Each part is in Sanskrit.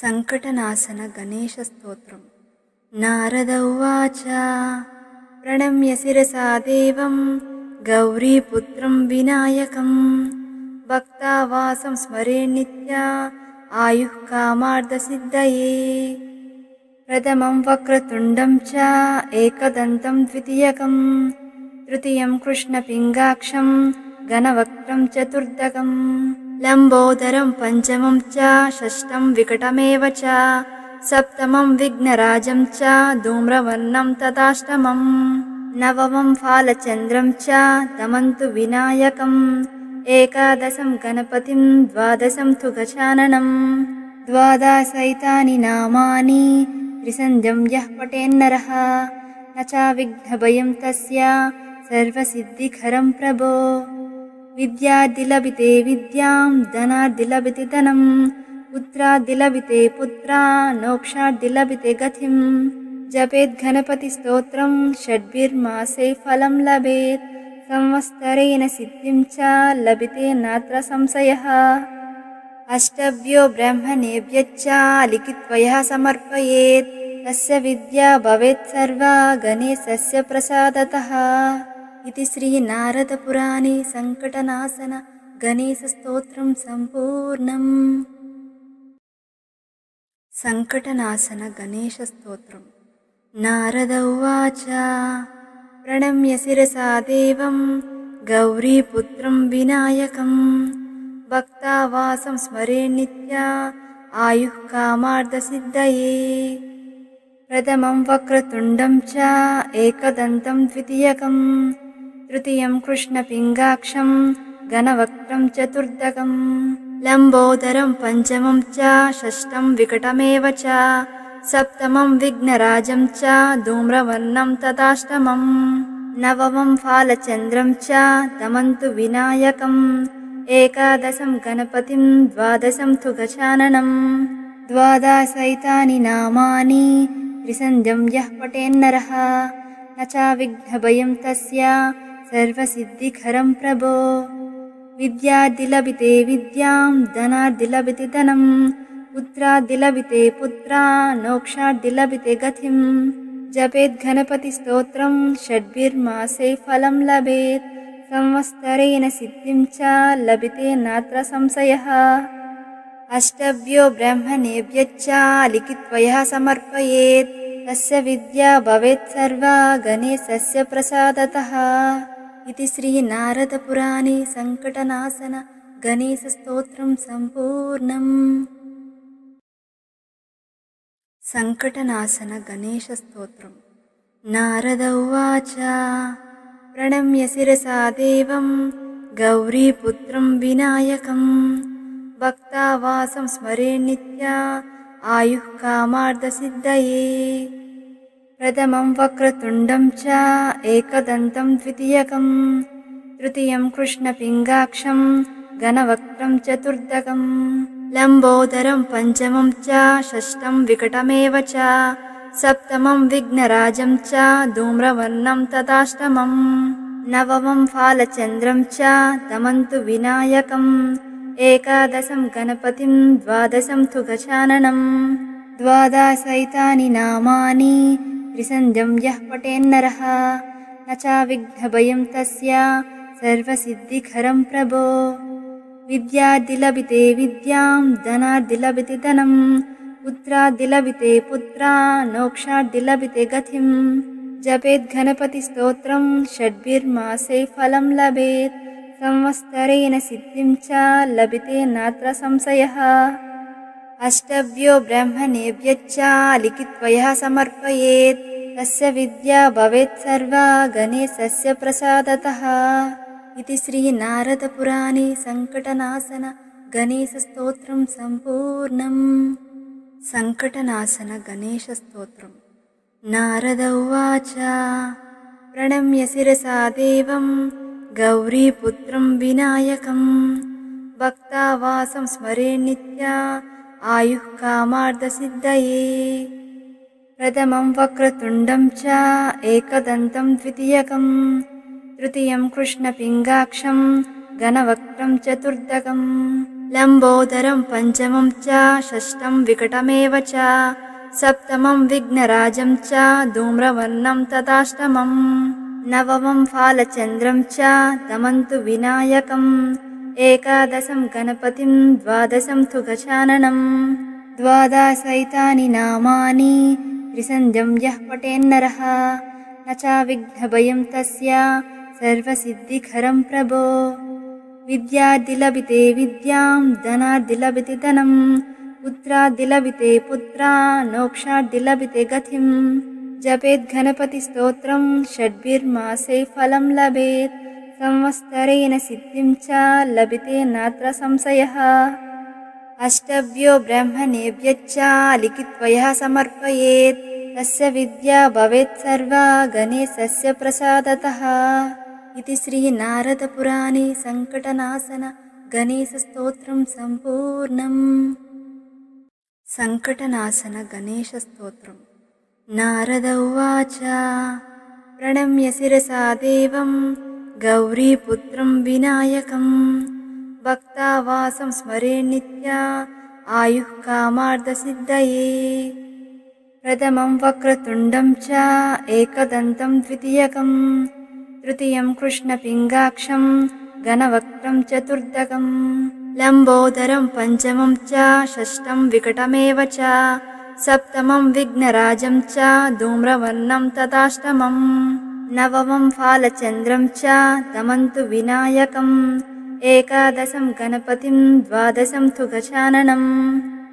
संकटनाशन गणेशस्तोत्रम्। नारद उवाच प्रणम्य शिरसा देवं गौरीपुत्रं विनायकं भक्तावासं स्मरे नित्या आयुः कामार्थसिद्धये। प्रथमं वक्रतुण्डं च एकदन्तं द्वितीयकं तृतीयं कृष्णपिङ्गाक्षं घनवक्त्रं चतुर्थकं लम्बोदरं पञ्चमं च षष्ठं विकटमेव च सप्तमं विघ्नराजं च धूम्रवर्णं तथाष्टमं नवमं फालचन्द्रं च दमन्तु विनायकम् एकादशं गणपतिं द्वादशं तु गजाननं द्वादशैतानि नामानि त्रिसन्ध्यं यः पठेन्नरः न च विघ्नभयं तस्य सर्वसिद्धिकरं प्रभो। विद्याद्दिलभिते विद्यां धनाद्दिलभिते धनं पुत्राद्दिलभिते पुत्रा मोक्षाद्दिलभिते गतिं जपेत् गणपतिस्तोत्रं षड्भिर्मासे फलं लभेत् संवत्सरेण सिद्धिं च लभते नात्र संशयः। अष्टभ्यो ब्राह्मणेभ्यश्च लिखित्वा यः समर्पयेत् तस्य विद्या भवेत् सर्वा गणेशस्य प्रसादतः। इति श्री नारदपुराणे संकटनाशन गणेशस्तोत्रं सम्पूर्णम्। संकटनाशन गणेशस्तोत्रम्। नारद उवाच प्रणम्य शिरसा देवं गौरीपुत्रं विनायकं भक्तावासं स्मरे नित्या आयुः कामार्थसिद्धये। प्रथमं वक्रतुण्डं च एकदन्तं द्वितीयकं तृतीयं कृष्णपिङ्गाक्षं घनवक्त्रं चतुर्थकं लम्बोदरं पञ्चमं च षष्ठं विकटमेव च सप्तमं विघ्नराजं च धूम्रवर्णं तथाष्टमं नवमं फालचन्द्रं च दमन्तु विनायकम् एकादशं गणपतिं द्वादशं तु गजाननं द्वादशैतानि नामानि त्रिसन्ध्यं यः पठेन्नरः न च विघ्नभयं तस्य सर्वसिद्धिकरं प्रभो। विद्याद्दिलभिते विद्यां धनाद्दिलभिते धनं पुत्राद्दिलभिते पुत्रा मोक्षाद्दिलभिते गतिं जपेत् गणपतिस्तोत्रं षड्भिर्मासे फलं लभेत् संवत्सरेण सिद्धिं च लभते नात्र संशयः। अष्टभ्यो ब्राह्मणेभ्यश्च लिखित्वा यः समर्पयेत् तस्य विद्या भवेत् सर्वा गणेशस्य प्रसादतः। इति श्री नारदपुराणे संकटनाशन गणेशस्तोत्रं सम्पूर्णम्। संकटनाशन गणेशस्तोत्रम्। नारद उवाच प्रणम्य शिरसा देवं गौरीपुत्रं विनायकं भक्तावासं स्मरे नित्या आयुः कामार्थसिद्धये। प्रथमं वक्रतुण्डं च एकदन्तं द्वितीयकं तृतीयं कृष्णपिङ्गाक्षं घनवक्त्रं चतुर्थकं लम्बोदरं पञ्चमं च षष्ठं विकटमेव च सप्तमं विघ्नराजं च धूम्रवर्णं तथाष्टमं नवमं फालचन्द्रं च दमन्तु विनायकम् एकादशं गणपतिं द्वादशं तु गजाननं द्वादशैतानि नामानि त्रिसन्ध्यं यः पठेन्नरः न च विघ्नभयं तस्य सर्वसिद्धिकरं प्रभो। विद्याद्दिलभिते विद्यां धनाद्दिलभिते धनं पुत्राद्दिलभिते पुत्रा मोक्षाद्दिलभिते गतिं जपेत् गणपतिस्तोत्रं षड्भिर्मासे फलं लभेत् संवत्सरेण सिद्धिं च लभते नात्र संशयः। अष्टभ्यो ब्राह्मणेभ्यश्च लिखित्वा यः समर्पयेत् तस्य विद्या भवेत् सर्वा गणेशस्य प्रसादतः। इति श्री नारदपुराणे संकटनाशन गणेशस्तोत्रं सम्पूर्णम्। संकटनाशन गणेशस्तोत्रम्। नारद उवाच प्रणम्य शिरसा देवं गौरीपुत्रं विनायकं भक्तावासं स्मरे नित्या आयुः कामार्थसिद्धये। प्रथमं वक्रतुण्डं च एकदन्तं द्वितीयकं तृतीयं कृष्णपिङ्गाक्षं घनवक्त्रं चतुर्थकं लम्बोदरं पञ्चमं च षष्ठं विकटमेव च सप्तमं विघ्नराजं च धूम्रवर्णं तथाष्टमम् नवमं फालचन्द्रं च तमन्तु विनायकम् एकादशं गणपतिं द्वादशं तु गजाननं द्वादशैतानि नामानि त्रिसन्ध्यं यः पठेन्नरः न च विघ्नभयं तस्य सर्वसिद्धिकरं प्रभो विद्यार्थिलभिते विद्यां धनार्थिलभिते धनं पुत्रार्थिलभिते पुत्रान् मोक्षार्थिलभिते गतिं जपेत् गणपतिस्तोत्रं षड्भिर्मासे फलं लभेत् संवत्सरेण सिद्धिं च लभते नात्र संशयः अष्टभ्यो ब्राह्मणेभ्यश्च लिखित्वा समर्पयेत् तस्य विद्या भवेत् सर्वा गणेशस्य प्रसादतः इति श्रीनारदपुराणे सङ्कटनाशन गणेशस्तोत्रं सम्पूर्णम्। सङ्कटनाशन गणेशस्तोत्रम्। नारद उवाच प्रणम्य शिरसा देवं गौरीपुत्रं विनायकं भक्तावासं स्मरे नित्या आयुः कामार्थसिद्धये प्रथमं वक्रतुण्डं च एकदन्तं द्वितीयकं तृतीयं कृष्णपिङ्गाक्षं घनवक्त्रं चतुर्थकं लम्बोदरं पञ्चमं च षष्ठं विकटमेव च सप्तमं विघ्नराजं च धूम्रवर्णं तथाष्टमम् नवमं फालचन्द्रं च तमन्तु विनायकम् एकादशं गणपतिं द्वादशं तु गजाननं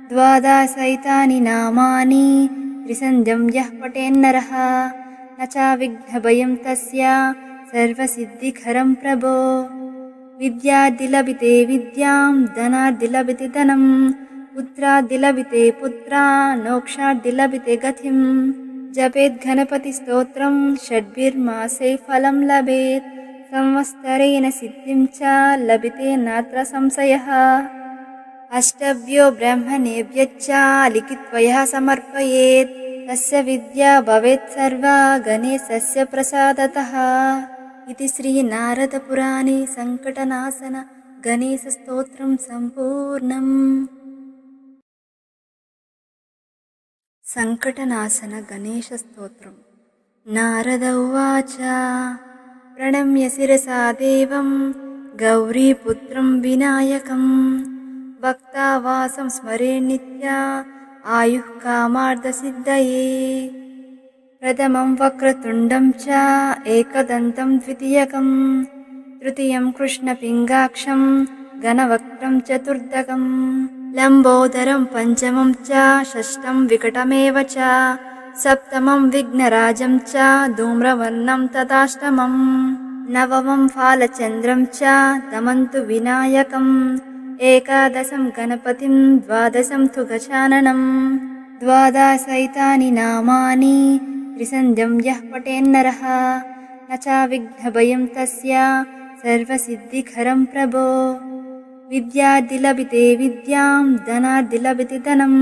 द्वादशैतानि नामानि त्रिसन्ध्यं यः पठेन्नरः न च विघ्नभयं तस्य सर्वसिद्धिकरं प्रभो विद्यार्थिलभिते विद्यां धनार्थिलभिते धनं पुत्रार्थिलभिते पुत्रान् मोक्षार्थिलभिते गतिं जपेत् गणपतिस्तोत्रं षड्भिर्मासे फलं लभेत् संवत्सरेण सिद्धिं च लभते नात्र संशयः अष्टभ्यो ब्राह्मणेभ्यश्च लिखित्वा समर्पयेत् तस्य विद्या भवेत् सर्वा गणेशस्य प्रसादतः इति श्रीनारदपुराणे सङ्कटनाशन गणेशस्तोत्रं सम्पूर्णम्। सङ्कटनाशन गणेशस्तोत्रम्। नारद उवाच प्रणम्य शिरसा देवं गौरीपुत्रं विनायकं भक्तावासं स्मरे नित्या आयुः कामार्थसिद्धये प्रथमं वक्रतुण्डं च एकदन्तं द्वितीयकं तृतीयं कृष्णपिङ्गाक्षं घनवक्त्रं चतुर्थकं लम्बोदरं पञ्चमं च षष्ठं विकटमेव च सप्तमं विघ्नराजं च धूम्रवर्णं तथाष्टमम् नवमं फालचन्द्रं च तमन्तु विनायकम् एकादशं गणपतिं द्वादशं तु गजाननं द्वादशैतानि नामानि त्रिसन्ध्यं यः पठेन्नरः न च विघ्नभयं तस्य सर्वसिद्धिकरं प्रभो विद्यार्थिलभिते विद्यां धनार्थिलभिते धनं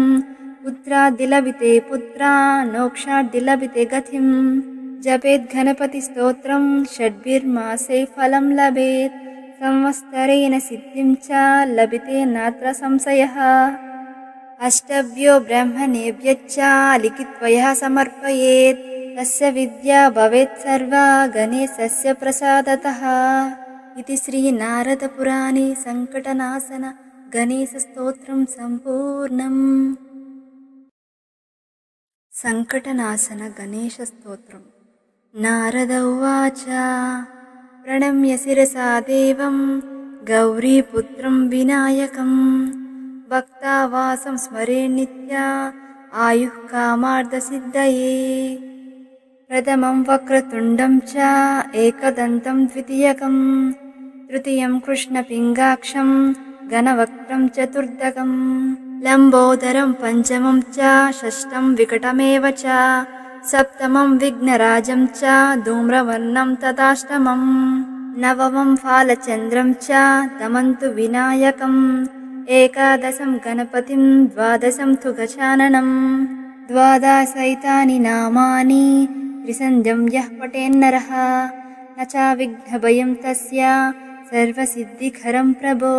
पुत्रार्थिलभिते पुत्रान् मोक्षार्थिलभिते गतिं जपेत् गणपतिस्तोत्रं षड्भिर्मासे फलं लभेत् संवत्सरेण सिद्धिं च लभते नात्र संशयः अष्टभ्यो ब्राह्मणेभ्यश्च लिखित्वा समर्पयेत् तस्य विद्या भवेत् सर्वा गणेशस्य प्रसादतः इति श्रीनारदपुराणे सङ्कटनाशन गणेशस्तोत्रं सम्पूर्णम्। सङ्कटनाशन गणेशस्तोत्रम्। नारद उवाच प्रणम्य शिरसा देवं गौरीपुत्रं विनायकं भक्तावासं स्मरे नित्या आयुः कामार्थसिद्धये प्रथमं वक्रतुण्डं च एकदन्तं द्वितीयकं तृतीयं कृष्णपिङ्गाक्षं घनवक्त्रं चतुर्थकं लम्बोदरं पञ्चमं च षष्ठं विकटमेव च सप्तमं विघ्नराजं च धूम्रवर्णं तथाष्टमम् नवमं फालचन्द्रं च तमन्तु विनायकम् एकादशं गणपतिं द्वादशं तु गजाननं द्वादशैतानि नामानि त्रिसन्ध्यं यः पठेन्नरः न च विघ्नभयं तस्य सर्वसिद्धिकरं प्रभो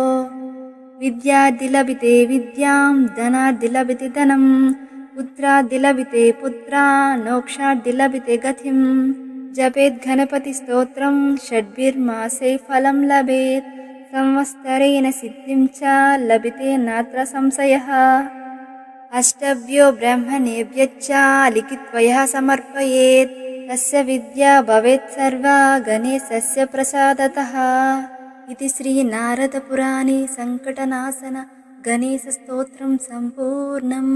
विद्याद्धि लभिते विद्यां धनाद्धि लभिते धनं पुत्राद्धि लभिते पुत्रान् मोक्षाद्धि लभिते गतिं जपेत् गणपतिस्तोत्रं षड्भिर्मासे फलं लभेत् संवत्सरेण सिद्धिं च लभिते नात्र संशयः अष्टभ्यो ब्राह्मणेभ्यश्च लिखित्वा यः समर्पयेत् तस्य विद्या भवेत् सर्वा गणेशस्य प्रसादतः इति श्रीनारदपुराणे सङ्कटनाशन गणेशस्तोत्रं सम्पूर्णम्।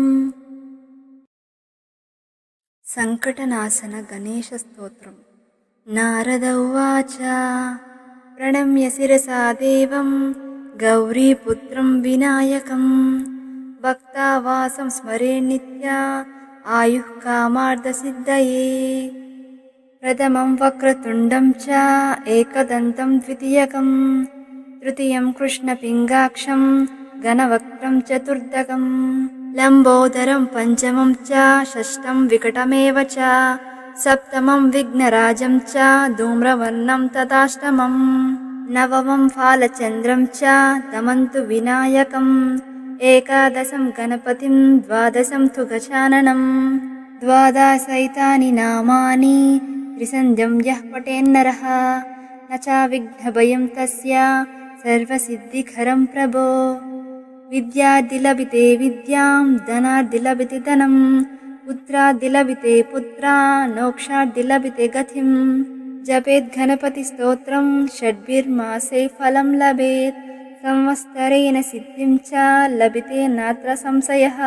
सङ्कटनाशन गणेशस्तोत्रम्। नारद उवाच प्रणम्य शिरसा देवं गौरीपुत्रं विनायकं भक्तावासं स्मरे नित्या आयुः कामार्थसिद्धये प्रथमं वक्रतुण्डं च एकदन्तं द्वितीयकं तृतीयं कृष्णपिङ्गाक्षं घनवक्त्रं चतुर्थकं लम्बोदरं पञ्चमं च षष्ठं विकटमेव च सप्तमं विघ्नराजं च धूम्रवर्णं तथाष्टमं नवमं फालचन्द्रं च तमन्तु विनायकम् एकादशं गणपतिं द्वादशं तु गजाननं द्वादशैतानि नामानि त्रिसन्ध्यं यः पठेन्नरः न च विघ्नभयं तस्य सर्वसिद्धिकरं प्रभो विद्याद्धि लभिते विद्यां धनाद्धि लभिते धनं पुत्राद्धि लभिते पुत्रान् मोक्षाद्धि लभिते गतिं जपेत् गणपतिस्तोत्रं षड्भिर्मासे फलं लभेत् संवत्सरेण सिद्धिं च लभिते नात्र संशयः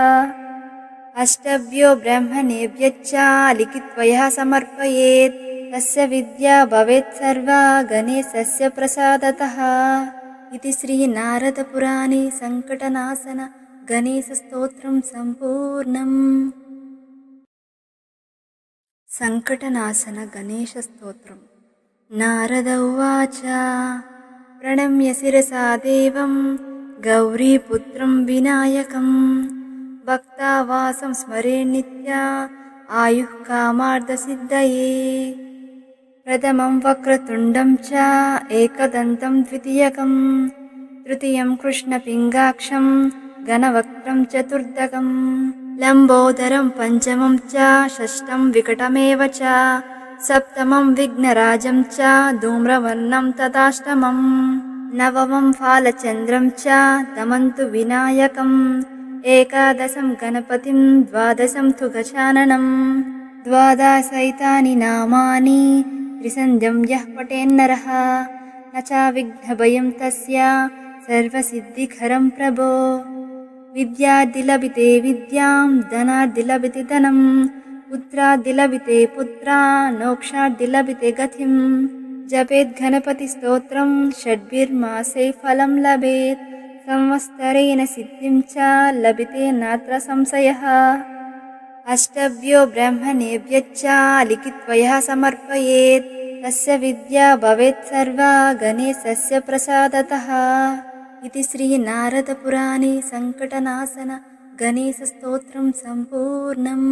अष्टभ्यो ब्राह्मणेभ्यश्च लिखित्वा यः समर्पयेत् तस्य विद्या भवेत् सर्वा गणेशस्य प्रसादतः इति श्रीनारदपुराणे सङ्कटनाशन गणेशस्तोत्रं सम्पूर्णम्। सङ्कटनाशन गणेशस्तोत्रम्। नारद उवाच प्रणम्य शिरसा देवं गौरीपुत्रं विनायकं भक्तावासं स्मरे नित्या आयुः कामार्थसिद्धये प्रथमं वक्रतुण्डं च एकदन्तं द्वितीयकं तृतीयं कृष्णपिङ्गाक्षं घनवक्त्रं चतुर्थकं लम्बोदरं पञ्चमं च षष्ठं विकटमेव च सप्तमं विघ्नराजं च धूम्रवर्णं तथाष्टमं नवमं फालचन्द्रं च तमन्तु विनायकम् एकादशं गणपतिं द्वादशं तु गजाननं द्वादशैतानि नामानि त्रिसन्ध्यं यः पठेन्नरः न च विघ्नभयं तस्य सर्वसिद्धिकरं प्रभो विद्याद्धि लभिते विद्यां धनाद्धि लभिते धनं पुत्राद्धि लभिते पुत्रान् मोक्षाद्धि लभिते गतिं जपेत् गणपतिस्तोत्रं षड्भिर्मासे फलं लभेत् संवत्सरेण सिद्धिं च लभिते नात्र संशयः अष्टभ्यो ब्राह्मणेभ्यश्च लिखित्वा यः समर्पयेत् तस्य विद्या भवेत् सर्वा गणेशस्य प्रसादतः इति श्रीनारदपुराणे सङ्कटनाशन गणेशस्तोत्रं सम्पूर्णम्।